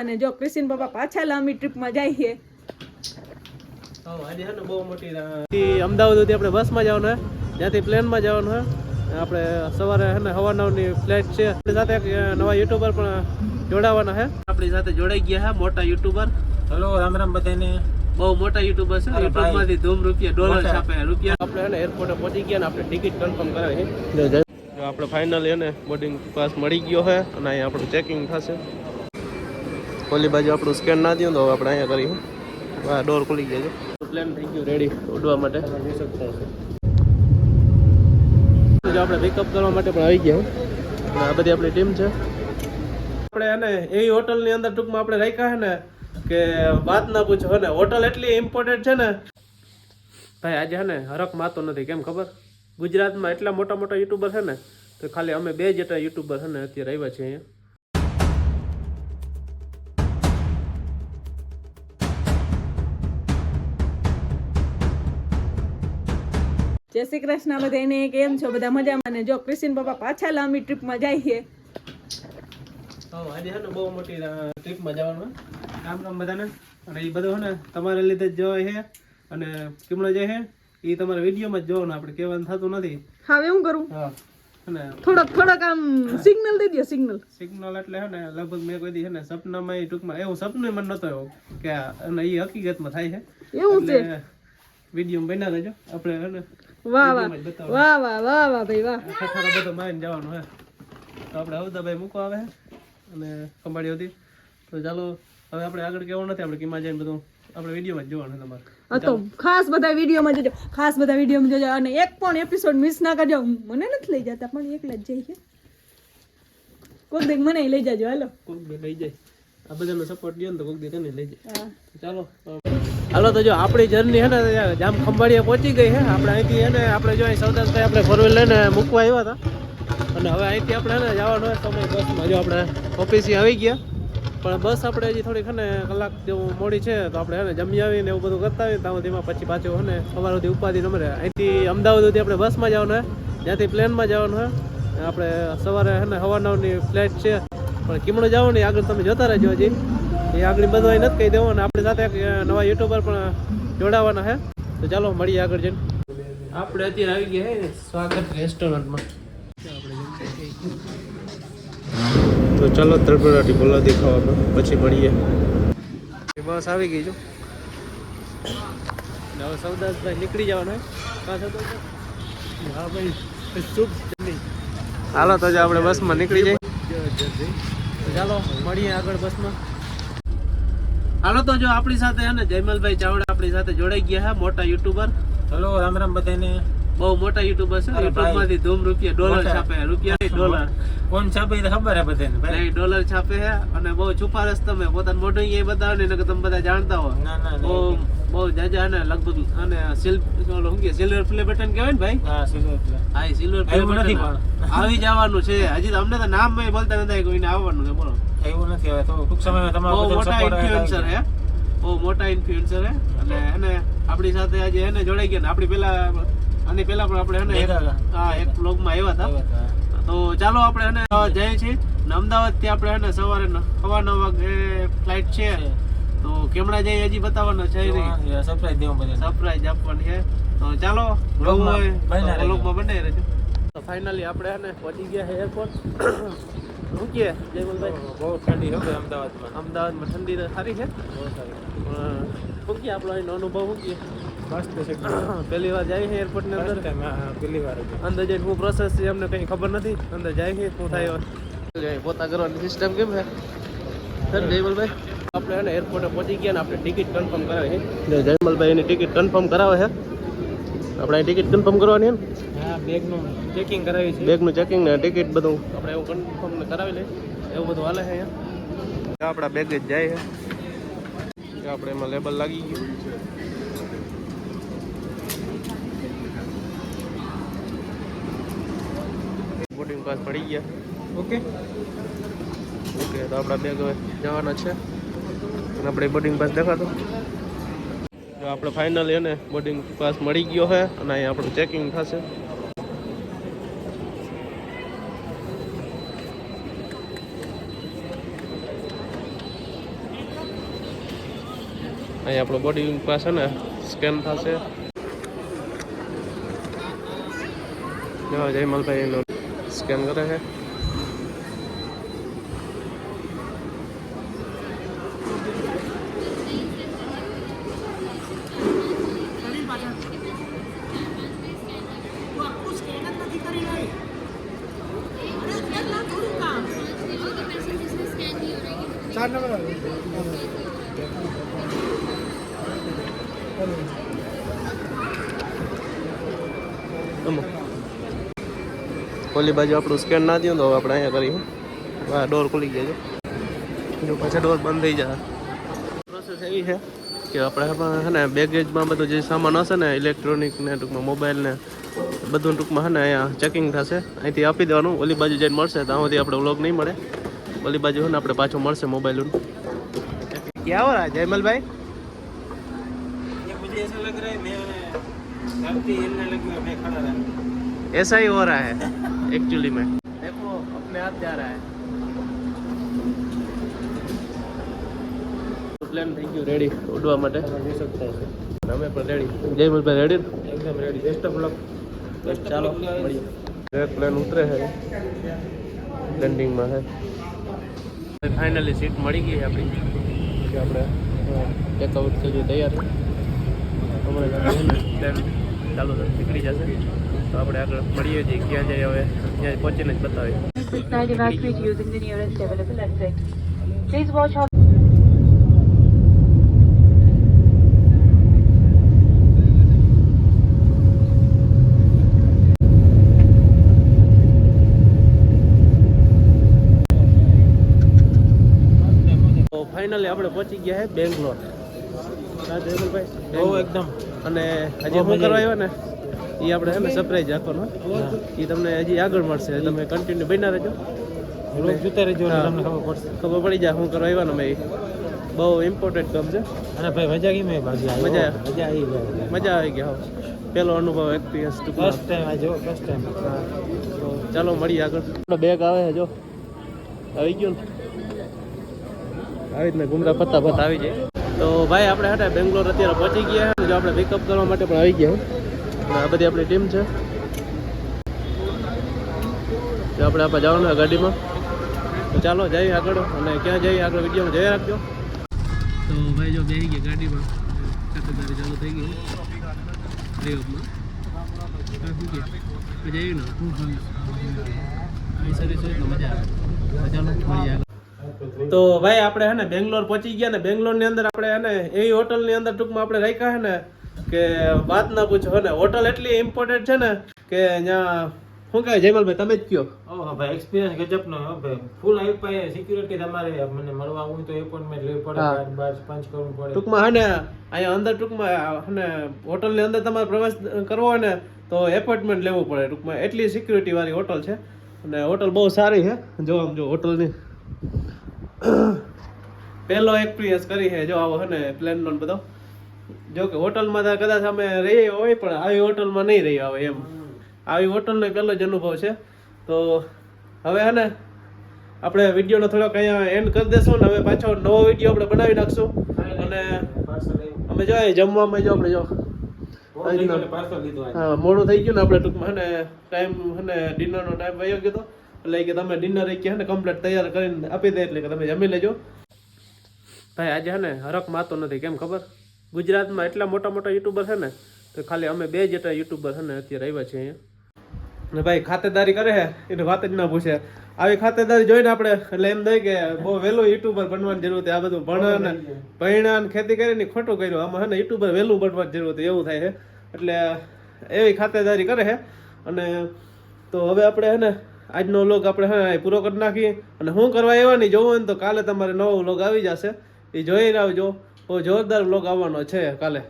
અને જો ક્રિસ્ટિન પપ્પા પાછા લાંબી ટ્રીપમાં જાય છે. આજે છે ને બહુ મોટી અમદાવાદથી આપણે બસમાં જવાનું હોય, ત્યાંથી પ્લેનમાં જવાનું હોય. આપણે સવારે છે ને સવા 9ની ફ્લાઇટ છે. આપણી સાથે એક નવા યુટ્યુબર પણ જોડાવાના છે. આપણી સાથે જોડાઈ ગયા છે મોટા યુટ્યુબર. હેલો, રામ રામ બધાને. બહુ મોટા યુટ્યુબર છે. યુટ્યુબમાંથી ધૂમ રૂપિયા ડોલર છાપે રૂપિયા. આપણે છે ને એરપોર્ટે પહોંચી ગયા ને આપણે ટિકિટ કન્ફર્મ કરાવી છે. આપણે ફાઇનલી એને બોર્ડિંગ પાસ મળી ગયો છે અને અહીંયા આપણું ચેકિંગ થશે. ઓલી બાજુ આપણું સ્કેન ના દઉં તો આપણે અહીંયા કરીશું. આ ડોર ખુલી ગયા છે. પ્લેન થઈ ગયું રેડી ઉડવા માટે. જો આપણે પિકઅપ કરવા માટે પણ આવી ગયા. આ બધી આપણી ટીમ છે. આપણે એને એવી હોટલની અંદર ટૂંકમાં આપણે રાખ્યા છે ને કે વાત ના પૂછો ને. હોટલ એટલી ઇમ્પોર્ટન્ટ છે ને ભાઈ. આજે છે ને હરખ માતો નથી. કેમ ખબર? ગુજરાતમાં એટલા મોટા મોટા યુટ્યુબર છે ને તો ખાલી અમે 2 જેટલા યુટ્યુબર છે ને અત્યારે આવ્યા છીએ અહીંયા. જય શ્રી કૃષ્ણ બધાને. કેમ છો બધા? મજામાં ને? જો ક્રિસ્ટિન પપ્પા પાછા લાંબી ટ્રીપમાં જાય છે. આજે છે ને બહુ મોટી ટ્રીપમાં જવાનું. રામ રામ બધાને. અને એ બધું છે ને તમારા લીધે જ જોવાય છે અને કેમનો જાય છે એ તમારા વિડીયોમાં જ જોવાનું. આપણે કહેવાનું થતું નથી. હા, એવું કરું. હા, અને થોડોક આમ સિગ્નલ દઈ દો. સિગ્નલ એટલે છે ને લગભગ મેં કોઈ દી છે ને સપનામાં ટૂંકમાં એવું સપનું મને નતો આવ્યો કે અને એ હકીકતમાં થાય છે. એવું છે. વિડીયો બના દેજો. આપણે છે ને વાહ વાહ વાહ વાહ વાહ વાહ ભાઈ વાહ. ખટારો બધો મારીને જવાનું હે. તો આપણે હવદાભાઈ મૂકવા આવે અને ખંભાળી હતી. તો ચાલો હવે આપણે આગળ કહેવાનું નથી. આપણે કીમાં જઈને બધું આપણે વિડીયોમાં જ જોવાનું તમારે. તો ખાસ બધા વિડીયોમાં જોજો. અને એક પણ એપિસોડ મિસ ના કરજો. મને નથી લઈ જતા પણ એકલા જ જાય છે. કોક દી મને લઈ જાજો. હાલો, કોક દી લઈ જાય. આ બધાનો સપોર્ટ દો ને તો કોક દી તને લઈ જાય. ચાલો હાલો. તો જો આપણી જર્ની છે ને જામ ખંભાળિયા પહોંચી ગઈ છે. આપણે અહીંથી છે ને આપણે જો અહીં સૌદાસભાઈ આપણે 4 વ્હીલ લઈને મૂકવા આવ્યા હતા અને હવે અહીંથી આપણે છે ને જવાનું હોય સમય બસમાં. જો આપણે ઓફિસે આવી ગયા પણ બસ આપણે હજી થોડીક છે ને કલાક જેવું મોડી છે તો આપણે છે ને જમી આવીને એવું બધું કરતા આવીને ત્યાં સુધીમાં પછી પાછું છે ને સવાર સુધી ઉપાધિ નમરે. અહીંથી અમદાવાદ સુધી આપણે બસમાં જવાનું હોય, ત્યાંથી પ્લેનમાં જવાનું હોય. આપણે સવારે છે ને સવા 9ની ફ્લાઇટ છે પણ કિમણો જવાનું નહીં. આગળ તમે જોતા રહેજો. હજી એ આગળ બધું અહીં નથી કહી દેવું. અને આપણી સાથે એક નવા યુટ્યુબર પણ જોડાવાના છે. તો ચાલો મળીએ આગળ જઈને. આપણે અત્યારે આવી ગયા છે સ્વાગત રેસ્ટોરન્ટમાં. તો ચાલો તરબરાટી બોલા દેખાવા પછી મળીએ. બસ આવી ગઈ છું. હવે સૌદાસભાઈ નીકળી જવાનું હોય. હા ભાઈ શુભ જર્ની. હાલો તો આપણે બસમાં નીકળી જઈએ. ચાલો મળીએ આગળ બસમાં. હાલો તો જો આપણી સાથે છે ને જયમલભાઈ ચાવડા આપણી સાથે જોડાઈ ગયા છે. મોટા યુટ્યુબર. હેલો, રામ રામ બધાને. બહુ મોટા યુટ્યુબર છે. યુટ્યુબમાંથી ધૂમ રૂપિયા ડોલર છાપે. રૂપિયા નહીં ડોલર. કોણ છાપે એ ખબર હે બધાને ભાઈ. નહીં ડોલર છાપે છે અને બહુ છુપારસ તમે પોતાનું મોઢું એ બતાવો ને કે તમે બધા જાણતા હો. બહુ જાજા ને લગભગ અને સિલ્વર પ્લે બટન કહેવાય ને ભાઈ. હા, સિલ્વર પ્લે. હા, સિલ્વર પ્લે બટન આવી જવાનું છે. હજી અમને તો નામ મેં બોલતા નથી કોઈને આવવાનું છે. બોલો એવું નથી. હવે તો ટૂંક સમયમાં તમારો બહુ મોટા ઇન્ફ્લુએન્સર હે. બહુ મોટા ઇન્ફ્લુએન્સર હે અને એને આપણી સાથે આજે એને જોડાઈ ગયા ને આપણી પેલા આની પેલા પણ આપણે એને એક બ્લોગમાં આવ્યા હતા. તો ચાલો આપણે એને જઈએ છીએ ને અમદાવાદથી આપણે એને સવારે 9:15 વાગે ફ્લાઇટ છે. તો કેમણા જઈએ હજી બતાવવાનો છે નહીં. સરપ્રાઈઝ દેવું બધે. સરપ્રાઈઝ આપવાની છે. તો ચાલો બ્લોગમાં બનાવી રહેજો. તો ફાઇનલી આપણે એને પહોંચી ગયા છે એરપોર્ટ. શું કહે જયમલભાઈ? બહુ ઠંડી છે અમદાવાદમાં. અમદાવાદમાં ઠંડી તો સારી છે. શું કહે આપણો અહીંનો અનુભવ શું કહે? મસ્ત છે. પહેલી વાર જાય છે એરપોર્ટની અંદર. પહેલી વાર અંદર જઈને શું પ્રોસેસ છે અમને કંઈ ખબર નથી. અંદર જાય છે શું થાય પોતા કરવાની સિસ્ટમ કેમ છે સર જયમલભાઈ? આપણે એને એરપોર્ટે પહોંચી ગયા ને આપણે ટિકિટ કન્ફર્મ કરાવી છે. જયમલભાઈ એની ટિકિટ કન્ફર્મ કરાવે છે. આપણે ટિકિટ કન્ફર્મ કરવાની ને? હા, બેગનું ચેકિંગ કરાવી છે. બેગનું ચેકિંગ ને ટિકિટ બધું આપણે એવું કન્ફર્મ કરાવી લઈએ. એવું બધું હાલે છે અહીંયા. આપણા બેગ જ જાય છે. આપણે એમાં લેબલ લાગી ગયું. બોર્ડિંગ પાસ પડી ગયા. ઓકે તો આપણા બેગ હવે જવાના છે અને આપણે બોર્ડિંગ પાસ દેખાતો. આપણે ફાઇનલી એને બોર્ડિંગ પાસ મળી ગયો છે અને અહીંયા આપણું ચેકિંગ થશે. અહીંયા આપણો બોડી પાસે ને સ્કેન થશે. જો જયમલભાઈ એનો સ્કેન કરે છે. ઓલી બાજુ આપણું સ્કેન ના થયું તો હવે આપણે અહીંયા કરીએ. ડોર ખુલી ગયા છે, જો પાછા ડોર બંધ થઈ જાય. પ્રોસેસ એવી છે કે આપણે છે ને બેગેજમાં બધું જે સામાન હશે ને ઇલેક્ટ્રોનિક ને ટૂંકમાં મોબાઈલ ને બધું ટૂંકમાં છે ને અહીંયા ચેકિંગ થશે. અહીંથી આપી દેવાનું. ઓલી બાજુ જઈને મળશે તો આમાંથી આપણે વ્લોગ નહીં મળે. ઓલી બાજુ છે ને આપણે પાછું મળશે મોબાઈલ. ક્યાં હો रहा जयमल भाई? ये मुझे ऐसा लग रहा है मैं धरती हिलने लगी है, मैं खड़ा रहा. ऐसा ही हो रहा है एक्चुअली में. देखो अपने आप जा रहा है. પ્લાન થઈ ગયું રેડી ઉડવા માટે. जै सकता है અમે પણ રેડી. જયમલભાઈ રેડી? एकदम रेडी. Best of luck. ચાલો મળીએ. એક પ્લેન ઉતરે છે, લેન્ડિંગમાં છે. ફાઇનલી સીટ મળી ગઈ આપણી. કે આપણે ટેકઆઉટ થઈ તૈયાર છે. હમણાં પ્લેન ચાલુ નીકળી જશે તો આપણે આગળ મળીએ છીએ. ક્યાં જઈએ હવે ત્યાં પહોંચીને જ બતાવીએ. Please evacuate using the nearest available exit. Please watch out. તો ફાઇનલી આપણે પહોંચી ગયા છે બેંગ્લોર. હા જયમલભાઈ? બહુ એકદમ. અને હજી શું કરવા આવ્યા ને એ આપણે છે ને સરપ્રાઈઝ આપવાનો. એ તમને હજી આગળ મળશે. તમે કન્ટિન્યુ બન્યા રહેજો. લોક જોતા રહેજો એટલે તમને ખબર પડશે. ખબર પડી જાય શું કરવા આવ્યા ને. બહુ ઇમ્પોર્ટન્ટ કામ છે. અને ભાઈ મજા કેમ આવી? બાકી મજા મજા આવી ગઈ. મજા આવી ગયા. પેલો અનુભવ એક્સપિરિયન્સ ટૂંકમાં. ફર્સ્ટ ટાઈમ આજે ફર્સ્ટ ટાઈમ. તો ચાલો મળીએ આગળ. આપણો બેગ આવે છે જો આવી ગયું ને આવી રીતના ઘૂમતા ફરતા ફરતા આવી જાય. તો ભાઈ આપણે હતા બેંગ્લોર અત્યારે પહોંચી ગયા છે. જો આપણે પિકઅપ કરવા માટે પણ આવી ગયા. અને આ બધી આપણી ટીમ છે. તો આપણે જવાનું ગાડીમાં. તો ચાલો જઈએ આગળ. અને ક્યાં જઈએ આગળ વિડીયોમાં જઈ રાખજો. તો ભાઈ જો બેસી ગયા ગાડીમાં. ગાડી ચાલુ થઈ ગઈ પ્રયોગમાં. જઈએ ને આવી સર્વિસ હોય તો મજા આવે. ચાલો મળીએ આગળ. તો ભાઈ આપણે હે ને બેંગ્લોર પહોંચી ગયા. ને બેંગ્લોરની અંદર આપણે હે ને એવી હોટલની અંદર ટૂંકમાં આપણે રાખ્યા છે ને કે વાત ના પૂછો. હે ને હોટલ એટલી ઇમ્પોર્ટન્ટ છે ને કે અહીંયા શું કહેવાય જયમલભાઈ તમે જ કહો. ઓહો ભાઈ એક્સપિરિયન્સ ગજબનો હો ભાઈ. ફૂલ આવી પાય સિક્યુરિટી. તમારે મને મળવા આવું તો એપોઇન્ટમેન્ટ લેવી પડે, બાર પંચ કરવું પડે. ટૂંકમાં હે ને અહીંયા અંદર ટૂંકમાં હે ને હોટલની અંદર તમારે પ્રવેશ કરવો હોય ને તો એપોઇન્ટમેન્ટ લેવું પડે. ટૂંકમાં એટલી સિક્યુરિટી વાળી હોટલ છે. અને હોટલ બહુ સારી છે. જો આમ જો હોટલની પહેલો એક્સપિરિયન્સ કરી છે. જો આવો હે ને પ્લેનનો બધો. જો કે હોટલમાં તો કદાચ અમે રહીએ હોય પણ આવી હોટલમાં નહીં રહી આવે એમ. આવી હોટલનો પહેલો જ અનુભવ છે. તો હવે હે ને આપણે વિડીયોનો થોડોક અહીંયા એન્ડ કરી દેશું ને હવે પાછો નવો વિડીયો આપણે બનાવી નાખશું. અને અમે જો જમવામાં જો આપણે જો હા મોડું થઈ ગયું ને આપણે ટૂંકમાં હે ને ટાઈમ હે ને ડિનરનો ટાઈમ વયો ગયો હતો. એટલે કે તમે ડિનર કે ને કમ્પ્લીટ તૈયાર કરીને આપી દે એટલે કે તમે જમી લેજો. ભાઈ આજે હે ને હરખ માતો નથી. કેમ ખબર? ગુજરાતમાં એટલા મોટા મોટા યુટ્યુબર છે ને તો ખાલી અમે બે જેટલા યુટ્યુબર છે ને અત્યારે આવ્યા છીએ અહીંયા. ને ભાઈ ખાતેદારી કરે છે એને વાત જ ના પૂછે. આવી ખાતેદારી જોઈને આપણે એટલે એમ થાય કે બહુ વહેલું યુટ્યુબર બનવાની જરૂર હતી. આ બધું ભણ્યા ખેતી કરીને ખોટું કર્યું. આમાં હે ને યુટ્યુબર વહેલું બનવાની જરૂર હતી એવું થાય છે. એટલે એવી ખાતેદારી કરે છે. અને તો હવે આપણે હે ને આજનો વ્લોગ આપણે હા પૂરો કરી નાખીએ. અને શું કરવા આવ્યા નહીં જોવું હોય ને તો કાલે તમારે નવો વ્લોગ આવી જશે. એ જોઈને આવજો. બહુ જોરદાર વ્લોગ આવવાનો છે કાલે.